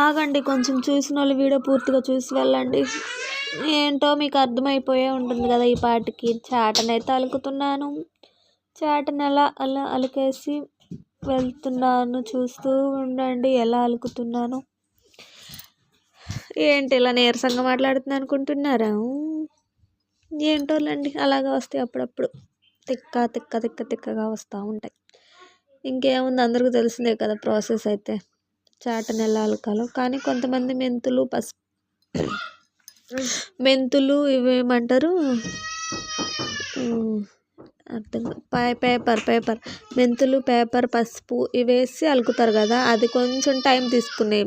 ఆగండి, కొంచెం చూసినోళ్ళు వీడియో పూర్తిగా చూసి వెళ్ళండి. ఏంటో మీకు అర్థమైపోయే ఉంటుంది కదా ఈ పాటికి. చాటనైతే అలుకుతున్నాను. చాటని అలా అలికేసి వెళ్తున్నాను. చూస్తూ ఉండండి ఎలా అలుకుతున్నాను. ఏంటి ఇలా నీరసంగా మాట్లాడుతున్నాను అనుకుంటున్నారా? ఏంటోలేండి, అలాగా వస్తాయి అప్పుడప్పుడు. తిక్కగా వస్తూ ఉంటాయి. ఇంకేముంది, అందరికీ తెలిసిందే కదా ప్రాసెస్ అయితే. చాటని ఎలా అలకాలో. కానీ కొంతమంది మెంతులు ఇవేమంటారు, అర్థం పేపర్ మెంతులు, పేపర్, పసుపు ఇవేసి అలుకుతారు కదా. అది కొంచెం టైం తీసుకునే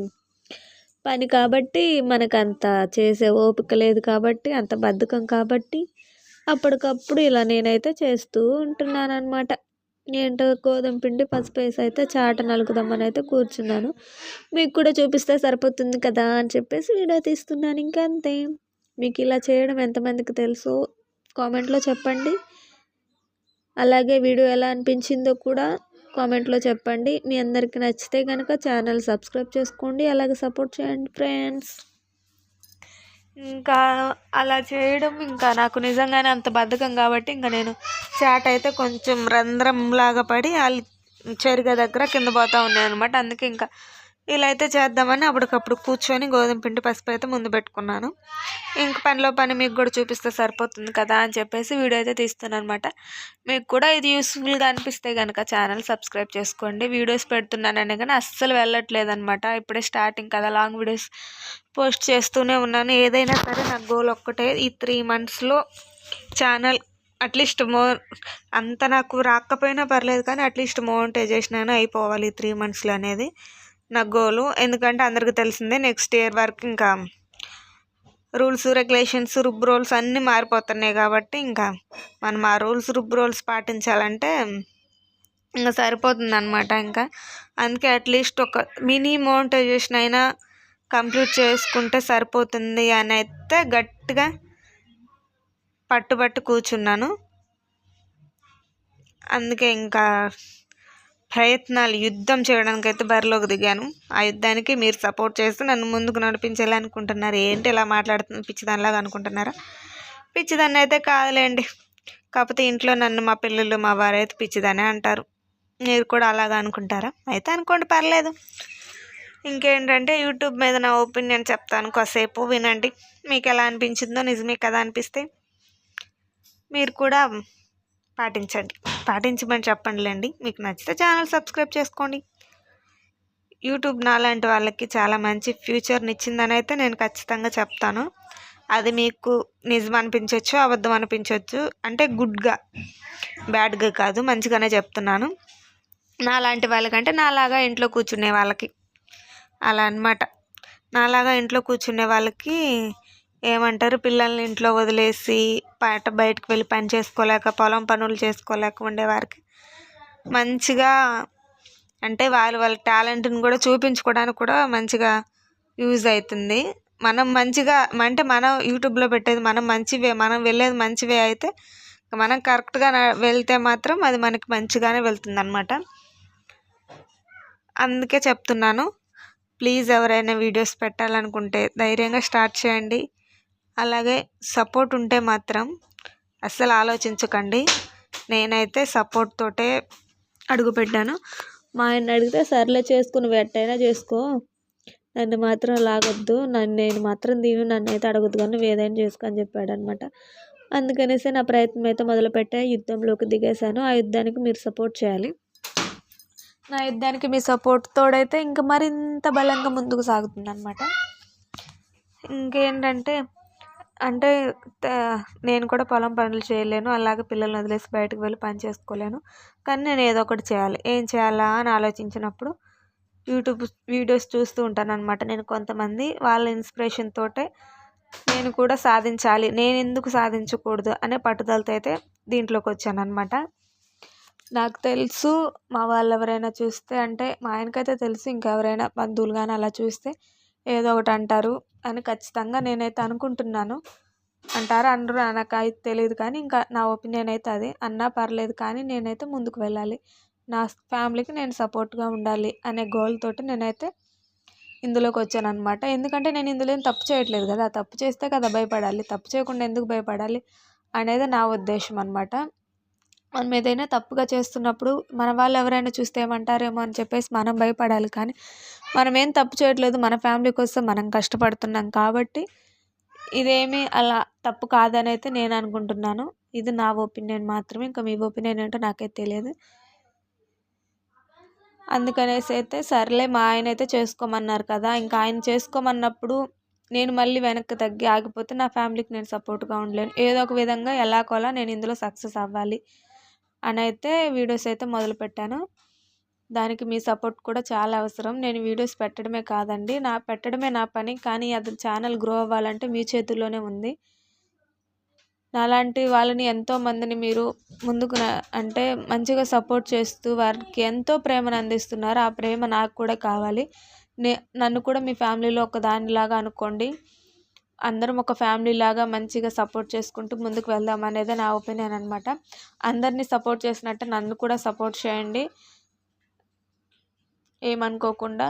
పని కాబట్టి మనకు అంత చేసే ఓపిక లేదు కాబట్టి, అంత బద్ధకం కాబట్టి అప్పటికప్పుడు ఇలా నేనైతే చేస్తూ ఉంటున్నాను అనమాట. ఏంటో గోధుమ పిండి, పసుపు వేసి అయితే చాట నలుకుదామని అయితే కూర్చున్నాను. మీకు కూడా చూపిస్తే సరిపోతుంది కదా అని చెప్పేసి వీడియో తీస్తున్నాను. ఇంకా అంతే. మీకు ఇలా చేయడం ఎంతమందికి తెలుసో కామెంట్లో చెప్పండి. అలాగే వీడియో ఎలా అనిపించిందో కూడా కామెంట్లో చెప్పండి. మీ అందరికీ నచ్చితే కనుక ఛానల్ సబ్స్క్రైబ్ చేసుకోండి. అలాగే సపోర్ట్ చేయండి ఫ్రెండ్స్. ఇంకా అలా చేయడం ఇంకా నాకు నిజంగానే అంత బద్ధకం కాబట్టి ఇంకా నేను చాట్ అయితే కొంచెం రంధ్రంలాగా పడి చెరిగ దగ్గర కింద పోతూ ఉన్నాయి అనమాట. అందుకే ఇంకా ఇలా అయితే చేద్దామని అప్పటికప్పుడు కూర్చొని గోధుమ పిండి, పసుపు అయితే ముందు పెట్టుకున్నాను. ఇంక పనిలో పని మీకు కూడా చూపిస్తే సరిపోతుంది కదా అని చెప్పేసి వీడియో అయితే తీస్తున్నాను అనమాట. మీకు కూడా ఇది యూస్ఫుల్గా అనిపిస్తే కనుక ఛానల్ సబ్స్క్రైబ్ చేసుకోండి. వీడియోస్ పెడుతున్నానని కానీ అస్సలు వెళ్ళట్లేదు అనమాట. ఇప్పుడే స్టార్టింగ్ కదా, లాంగ్ వీడియోస్ పోస్ట్ చేస్తూనే ఉన్నాను. ఏదైనా సరే నా గోల్ ఒక్కటే, ఈ 3 monthsలో ఛానల్ అట్లీస్ట్ అంత నాకు రాకపోయినా పర్లేదు కానీ అట్లీస్ట్ మోనిటైజేషన్ అయినా అయిపోవాలి ఈ 3 monthsలో అనేది నా గోలు. ఎందుకంటే అందరికీ తెలిసిందే నెక్స్ట్ ఇయర్ వరకు ఇంకా రూల్స్, రెగ్యులేషన్స్, రూల్స్ అన్నీ మారిపోతున్నాయి కాబట్టి ఇంకా మనం ఆ రూల్స్ పాటించాలంటే ఇంకా సరిపోతుంది అనమాట. ఇంకా అందుకే అట్లీస్ట్ ఒక మినీ మోనిటైజేషన్ అయినా కంప్లీట్ చేసుకుంటే సరిపోతుంది అని అయితే గట్టిగా పట్టుబట్టి కూర్చున్నాను. అందుకే ఇంకా ప్రయత్నాలు, యుద్ధం చేయడానికి అయితే బరిలోకి దిగాను. ఆ యుద్ధానికి మీరు సపోర్ట్ చేస్తూ నన్ను ముందుకు నడిపించాలి అనుకుంటున్నారు. ఏంటి ఇలా మాట్లాడుతుంది పిచ్చిదానిలాగా అనుకుంటున్నారా? పిచ్చిదాన్ని అయితే కాదులేండి. కాకపోతే ఇంట్లో నన్ను మా పిల్లలు, మా వారైతే పిచ్చిదానే అంటారు. మీరు కూడా అలాగా అనుకుంటారా? అయితే అనుకోండి, పర్లేదు. ఇంకేంటంటే యూట్యూబ్ మీద నా ఒపీనియన్ చెప్తాను, కాసేపు వినండి. మీకు ఎలా అనిపించిందో, నిజమే కదా అనిపిస్తే మీరు కూడా పాటించమని చెప్పండిలేండి. మీకు నచ్చితే ఛానల్ సబ్స్క్రైబ్ చేసుకోండి. యూట్యూబ్ నాలాంటి వాళ్ళకి చాలా మంచి ఫ్యూచర్ని ఇచ్చిందని అయితే నేను ఖచ్చితంగా చెప్తాను. అది మీకు నిజం అనిపించవచ్చు, అబద్ధం అనిపించవచ్చు. అంటే గుడ్గా, బ్యాడ్గా కాదు, మంచిగానే చెప్తున్నాను. నాలాంటి వాళ్ళకంటే నాలాగా ఇంట్లో కూర్చునే వాళ్ళకి అలా అన్నమాట. నాలాగా ఇంట్లో కూర్చునే వాళ్ళకి ఏమంటారు, పిల్లల్ని ఇంట్లో వదిలేసి బయటకు వెళ్ళి పని చేసుకోలేక, పొలం పనులు చేసుకోలేక ఉండేవారికి మంచిగా, అంటే వాళ్ళ టాలెంట్ని కూడా చూపించుకోవడానికి కూడా మంచిగా యూజ్ అవుతుంది. మనం మంచిగా, అంటే మనం యూట్యూబ్లో పెట్టేది మనం మంచివే, మనం వెళ్ళేది మంచివే అయితే మనం కరెక్ట్గా వెళ్తే మాత్రం అది మనకి మంచిగానే వెళ్తుంది అనమాట. అందుకే చెప్తున్నాను, ప్లీజ్ ఎవరైనా వీడియోస్ పెట్టాలనుకుంటే ధైర్యంగా స్టార్ట్ చేయండి. అలాగే సపోర్ట్ ఉంటే మాత్రం అస్సలు ఆలోచించకండి. నేనైతే సపోర్ట్ తోటే అడుగుపెట్టాను. మా ఆయన అడిగితే సర్లే చేసుకో, నువ్వు ఎట్టయినా చేసుకో, నన్ను మాత్రం లాగొద్దు, నేను మాత్రం నన్ను అయితే అడగొద్దు కానీ నువ్వు ఏదైనా చేసుకో అని చెప్పాడు అనమాట. అందుకనేసి నా ప్రయత్నం అయితే మొదలుపెట్టా, యుద్ధంలోకి దిగేశాను. ఆ యుద్ధానికి మీరు సపోర్ట్ చేయాలి. నా యుద్ధానికి మీ సపోర్ట్ తోడైతే ఇంకా మరింత బలంగా ముందుకు సాగుతుంది అనమాట. ఇంకేంటంటే నేను కూడా పొలం పనులు చేయలేను, అలాగే పిల్లల్ని వదిలేసి బయటకు వెళ్ళి పని చేసుకోలేను. కానీ నేను ఏదో ఒకటి చేయాలి. ఏం చేయాలా అని ఆలోచించినప్పుడు యూట్యూబ్ వీడియోస్ చూస్తూ ఉంటాను అనమాట. నేను కొంతమంది వాళ్ళ ఇన్స్పిరేషన్ తోటే నేను కూడా సాధించాలి, నేను ఎందుకు సాధించకూడదు అనే పట్టుదలతో అయితే దీంట్లోకి వచ్చాను అనమాట. నాకు తెలుసు మా వాళ్ళు ఎవరైనా చూస్తే, అంటే మా ఆయనకైతే తెలుసు, ఇంకెవరైనా బంధువులు కానీ అలా చూస్తే ఏదో ఒకటి అంటారు అని ఖచ్చితంగా నేనైతే అనుకుంటున్నాను. అంటారు అనరు నాకు అయితే తెలియదు కానీ ఇంకా నా ఒపీనియన్ అయితే అదే. అన్నా పర్లేదు కానీ నేనైతే ముందుకు వెళ్ళాలి, నా ఫ్యామిలీకి నేను సపోర్ట్గా ఉండాలి అనే గోల్ తోటి నేనైతే ఇందులోకి వచ్చానన్నమాట. ఎందుకంటే నేను ఇందులో ఏం తప్పు చేయట్లేదు కదా, తప్పు చేస్తే కదా భయపడాలి, తప్పు చేయకుండా ఎందుకు భయపడాలి అనేది నా ఉద్దేశం అనమాట. మనం ఏదైనా తప్పుగా చేస్తున్నప్పుడు మన వాళ్ళు ఎవరైనా చూస్తే ఏమంటారేమో అని చెప్పేసి మనం భయపడాలి, కానీ మనం ఏం తప్పు చేయట్లేదు, మన ఫ్యామిలీ కోసం మనం కష్టపడుతున్నాం కాబట్టి ఇదేమీ అలా తప్పు కాదని అయితే నేను అనుకుంటున్నాను. ఇది నా ఒపీనియన్ మాత్రమే, ఇంకా మీ ఒపీనియన్ ఏంటో నాకైతే తెలియదు. అందుకనేసి అయితే సర్లే మా ఆయన అయితే చేసుకోమన్నారు కదా, ఇంకా ఆయన చేసుకోమన్నప్పుడు నేను మళ్ళీ వెనక్కి తగ్గి ఆగిపోతే నా ఫ్యామిలీకి నేను సపోర్ట్గా ఉండలేను. ఏదో ఒక విధంగా ఎలాగోలా నేను ఇందులో సక్సెస్ అవ్వాలి అని అయితే వీడియోస్ అయితే మొదలుపెట్టాను. దానికి మీ సపోర్ట్ కూడా చాలా అవసరం. నేను వీడియోస్ పెట్టడమే కాదండి, పెట్టడమే నా పని, కానీ అది ఛానల్ గ్రో అవ్వాలంటే మీ చేతుల్లోనే ఉంది. నాలాంటి వాళ్ళని ఎంతోమందిని మీరు ముందుకు అంటే మంచిగా సపోర్ట్ చేస్తూ వారికి ఎంతో ప్రేమను అందిస్తున్నారు. ఆ ప్రేమ నాకు కూడా కావాలి. నన్ను కూడా మీ ఫ్యామిలీలో ఒక దానిలాగా అనుకోండి. అందరం ఒక ఫ్యామిలీ లాగా మంచిగా సపోర్ట్ చేసుకుంటూ ముందుకు వెళ్దాం అనేది నా ఒపీనియన్ అనమాట. అందరినీ సపోర్ట్ చేసినట్టు నన్ను కూడా సపోర్ట్ చేయండి ఏమనుకోకుండా.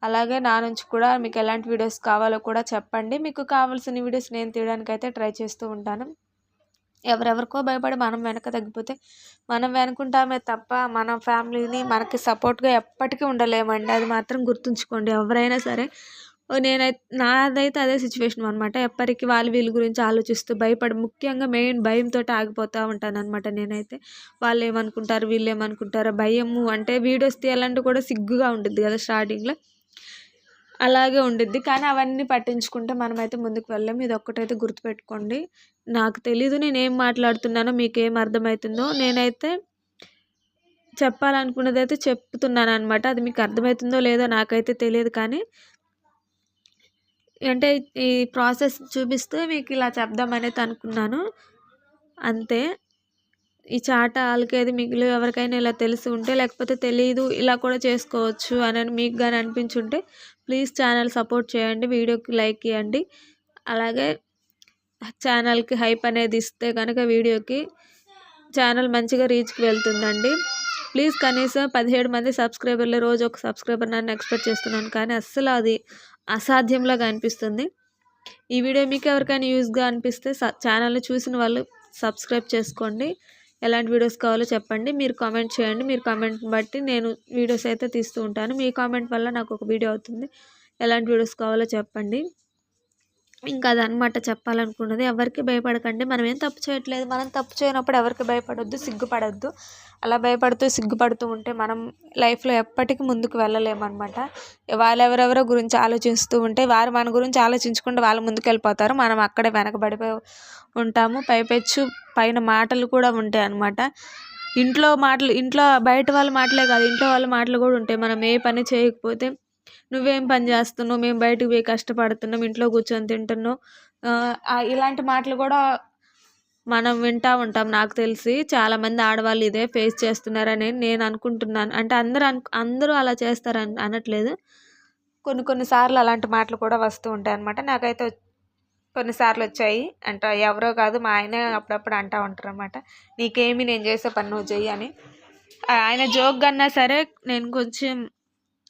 అలాగే నా నుంచి కూడా మీకు ఎలాంటి వీడియోస్ కావాలో కూడా చెప్పండి. మీకు కావాల్సిన వీడియోస్ నేను తీయడానికి అయితే ట్రై చేస్తూ ఉంటాను. ఎవరెవరికో భయపడి మనం వెనక తగ్గిపోతే మనం వెనుకుంటామే తప్ప మన ఫ్యామిలీని మనకి సపోర్ట్గా ఎప్పటికీ ఉండలేమండి. అది మాత్రం గుర్తుంచుకోండి ఎవరైనా సరే. నాదైతే అదే సిచ్యువేషన్ అనమాట. ఎప్పటికీ వీళ్ళ గురించి ఆలోచిస్తూ ముఖ్యంగా మెయిన్ భయంతో ఆగిపోతూ ఉంటాను అనమాట. నేనైతే వాళ్ళు ఏమనుకుంటారు, వీళ్ళు ఏమనుకుంటారు భయము, అంటే వీడియోస్ తీయాలంటే కూడా సిగ్గుగా ఉంటుంది కదా స్టార్టింగ్లో, అలాగే ఉండిద్ది. కానీ అవన్నీ పట్టించుకుంటే మనమైతే ముందుకు వెళ్ళాం. ఇది ఒక్కటైతే గుర్తుపెట్టుకోండి. నాకు తెలీదు నేనేం మాట్లాడుతున్నానో మీకేం అర్థమవుతుందో. నేనైతే చెప్పాలనుకున్నది అయితే చెప్తున్నాను అనమాట. అది మీకు అర్థమవుతుందో లేదో నాకైతే తెలియదు, కానీ అంటే ఈ ప్రాసెస్ చూపిస్తే మీకు ఇలా చెప్దామనేది అనుకున్నాను అంతే. ఈ చాట ఆలకేది మీకు ఎవరికైనా ఇలా తెలిసి ఉంటే, లేకపోతే తెలీదు ఇలా కూడా చేసుకోవచ్చు అని మీకు కానీ అనిపించుంటే ప్లీజ్ ఛానల్ సపోర్ట్ చేయండి, వీడియోకి లైక్ ఇవ్వండి. అలాగే ఛానల్కి హైప్ అనేది ఇస్తే కనుక వీడియోకి ఛానల్ మంచిగా రీచ్కి వెళ్తుందండి. ప్లీజ్ కనీసం 17 మంది సబ్స్క్రైబర్లు, రోజు ఒక సబ్స్క్రైబర్ నన్ను ఎక్స్పెక్ట్ చేస్తున్నాను, కానీ అస్సలు అది అసాధ్యంలాగా అనిపిస్తుంది. ఈ వీడియో మీకు ఎవరికైనా యూస్గా అనిపిస్తే ఛానల్ని చూసిన వాళ్ళు సబ్స్క్రైబ్ చేసుకోండి. ఎలాంటి వీడియోస్ కావాలో చెప్పండి, మీరు కామెంట్ చేయండి. మీరు కామెంట్ని బట్టి నేను వీడియోస్ అయితే తీస్తూ ఉంటాను. మీ కామెంట్ వల్ల నాకు ఒక వీడియో అవుతుంది. ఎలాంటి వీడియోస్ కావాలో చెప్పండి. ఇంకా అదనమాట చెప్పాలనుకున్నది. ఎవరికి భయపడకండి, మనం ఏం తప్పు చేయట్లేదు. మనం తప్పు చేయనప్పుడు ఎవరికి భయపడొద్దు, సిగ్గుపడొద్దు. అలా భయపడుతూ సిగ్గుపడుతూ ఉంటే మనం లైఫ్లో ఎప్పటికీ ముందుకు వెళ్ళలేమన్నమాట. ఎవరెవరో గురించి ఆలోచిస్తూ ఉంటే వారు మన గురించి ఆలోచించకుండా వాళ్ళు ముందుకు వెళ్ళిపోతారు, మనం అక్కడే వెనకబడిపోయి ఉంటాము. పైపెచ్చు పైన మాటలు కూడా ఉంటాయి అన్నమాట. ఇంట్లో బయట వాళ్ళ మాటలే కాదు, ఇంట్లో వాళ్ళ మాటలు కూడా ఉంటాయి. మనం ఏ పని చేయకపోతే నువ్వేం పని చేస్తున్నావు, మేము బయటకు పోయి కష్టపడుతున్నాం, ఇంట్లో కూర్చొని తింటున్నావు, ఇలాంటి మాటలు కూడా మనం వింటూ ఉంటాం. నాకు తెలిసి చాలామంది ఆడవాళ్ళు ఇదే ఫేస్ చేస్తున్నారని నేను అనుకుంటున్నాను. అంటే అందరూ అలా చేస్తారని అనట్లేదు, కొన్నిసార్లు అలాంటి మాటలు కూడా వస్తూ ఉంటాయి అన్నమాట. నాకైతే కొన్నిసార్లు వచ్చాయి. అంటే ఎవరో కాదు, మా ఆయన అప్పుడప్పుడు అంటూ ఉంటారు అన్నమాట, నీకేమి నేను చేసే పని నువ్వు చెయ్యి అని. ఆయన జోక్గా అన్నా సరే నేను కొంచెం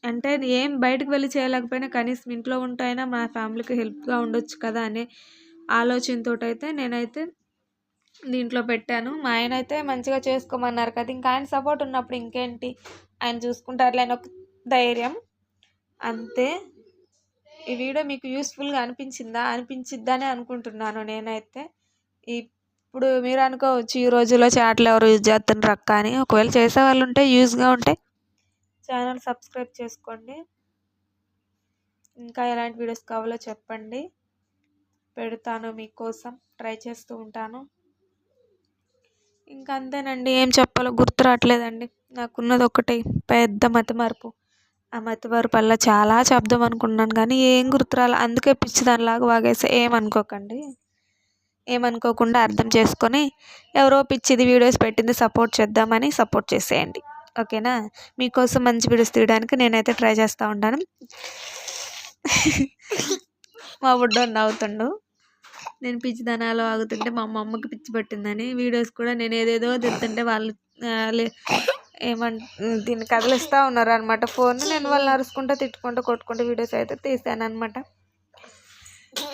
అంటే ఏం బయటకు వెళ్ళి చేయలేకపోయినా కనీసం ఇంట్లో ఉంటైనా మా ఫ్యామిలీకి హెల్ప్గా ఉండొచ్చు కదా అనే ఆలోచనతో అయితే నేనైతే దీంట్లో పెట్టాను. మా ఆయన అయితే మంచిగా చేసుకోమన్నారు కదా, ఇంకా ఆయన సపోర్ట్ ఉన్నప్పుడు ఇంకేంటి, ఆయన చూసుకుంటారులే అని ఒక ధైర్యం అంతే. ఈ వీడియో మీకు యూస్ఫుల్గా అనిపించిద్దని అనుకుంటున్నాను నేనైతే. ఇప్పుడు మీరు అనుకోవచ్చు ఈ రోజుల్లో చాట్లు ఎవరు యూజ్ చేస్తున్నారు అక్క అని. ఒకవేళ చేసే వాళ్ళు ఉంటే, యూజ్గా ఉంటే ఛానల్ సబ్స్క్రైబ్ చేసుకోండి. ఇంకా ఎలాంటి వీడియోస్ కావాలో చెప్పండి, పెడతాను మీకోసం, ట్రై చేస్తూ ఉంటాను. ఇంకా అంతేనండి, ఏం చెప్పాలో గుర్తు రావట్లేదండి. నాకున్నది ఒకటి పెద్ద మతిమరుపు. ఆ మతిమరుపు వల్ల చాలా చెప్దాం అనుకున్నాను కానీ ఏం గుర్తురాలి, అందుకే పిచ్చి దానిలాగా వాగేసా. ఏమనుకోకుండా అర్థం చేసుకొని ఎవరో పిచ్చిది వీడియోస్ పెట్టింది సపోర్ట్ చేద్దామని సపోర్ట్ చేసేయండి, ఓకేనా. మీకోసం మంచి వీడియోస్ తీయడానికి నేనైతే ట్రై చేస్తూ ఉంటాను. మా బుడ్డోడు నవ్వుతుండు, నేను పిచ్చిదనాలో ఆగుతుంటే మా అమ్మకి పిచ్చి పట్టిందని. వీడియోస్ కూడా నేను ఏదేదో తిడుతుంటే వాళ్ళు దీన్ని కదిలిస్తూ ఉన్నారు అనమాట ఫోన్. నేను వాళ్ళని అరుచుకుంటూ తిట్టుకుంటూ కొట్టుకుంటూ వీడియోస్ అయితే తీసాను అనమాట.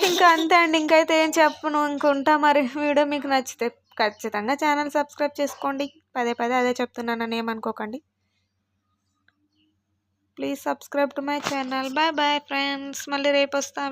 ఇంకా అంతే అండి, ఇంకైతే ఏం చెప్పను. ఇంకుంటా మరి. వీడియో మీకు నచ్చితే ఖచ్చితంగా ఛానల్ సబ్స్క్రైబ్ చేసుకోండి. పదే పదే అదే చెప్తున్నానని ఏమనుకోకండి. Please subscribe to my channel. Bye bye friends, మళ్ళీ రేపు వస్తాం.